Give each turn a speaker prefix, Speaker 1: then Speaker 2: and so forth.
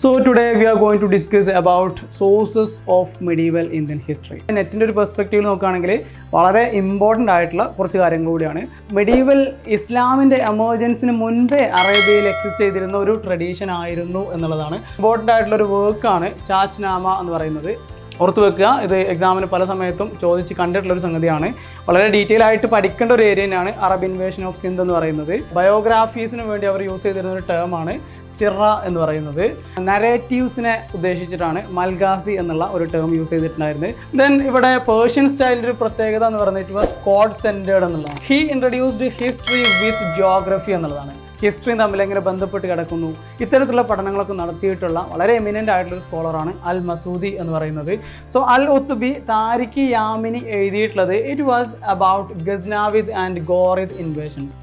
Speaker 1: So today we are going to discuss about sources of medieval Indian history. നെറ്റിൻ്റെ ഒരു perspective നോക്കുകയാണെങ്കിൽ വളരെ important ആയിട്ടുള്ള കുറച്ച് കാര്യങ്ങൾ കൂടിയാണ്. മെഡീവൽ ഇസ്ലാമിൻ്റെ എമർജൻസിന് മുൻപേ അറേബ്യയിൽ എക്സിസ്റ്റ് ചെയ്തിരുന്ന ഒരു ട്രഡീഷൻ ആയിരുന്നു എന്നുള്ളതാണ്. ഇമ്പോർട്ടൻ്റ് ആയിട്ടുള്ള ഒരു വർക്കാണ് ചാച്ച്നാമ എന്ന് പറയുന്നത്. ഓർത്ത് വെക്കുക, ഇത് എക്സാമിന് പല സമയത്തും ചോദിച്ച് കണ്ടിട്ടുള്ളൊരു സംഗതിയാണ്. വളരെ ഡീറ്റെയിൽ ആയിട്ട് പഠിക്കേണ്ട ഒരു ഏരിയ തന്നെയാണ് അറബ് ഇൻവേഷൻ ഓഫ് സിന്ധ് എന്ന് പറയുന്നത്. ബയോഗ്രാഫീസിന് വേണ്ടി അവർ യൂസ് ചെയ്തിരുന്ന ഒരു ടേമാണ് സിറ എന്ന് പറയുന്നത്. നരേറ്റീവ്സിനെ ഉദ്ദേശിച്ചിട്ടാണ് മൽഗാസി എന്നുള്ള ഒരു ടേം യൂസ് ചെയ്തിട്ടുണ്ടായിരുന്നത്. ദെൻ ഇവിടെ പേർഷ്യൻ സ്റ്റൈലിൻ്റെ ഒരു പ്രത്യേകത എന്ന് പറഞ്ഞിട്ട് കോഡ് സെൻറ്റേർഡ് എന്നുള്ളതാണ്. He introduced history with geography എന്നുള്ളതാണ്. ഹിസ്റ്ററിയും തമ്മിൽ എങ്ങനെ ബന്ധപ്പെട്ട് കിടക്കുന്നു, ഇത്തരത്തിലുള്ള പഠനങ്ങളൊക്കെ നടത്തിയിട്ടുള്ള വളരെ എമിനൻ്റ് ആയിട്ടുള്ളൊരു സ്കോളറാണ് അൽ മസൂദി എന്ന് പറയുന്നത്. സോ അൽ ഉത്ബി താരിഖി യാമിനി എഴുതിയിട്ടുള്ളത് it was about Ghaznavid and Ghorid inversions.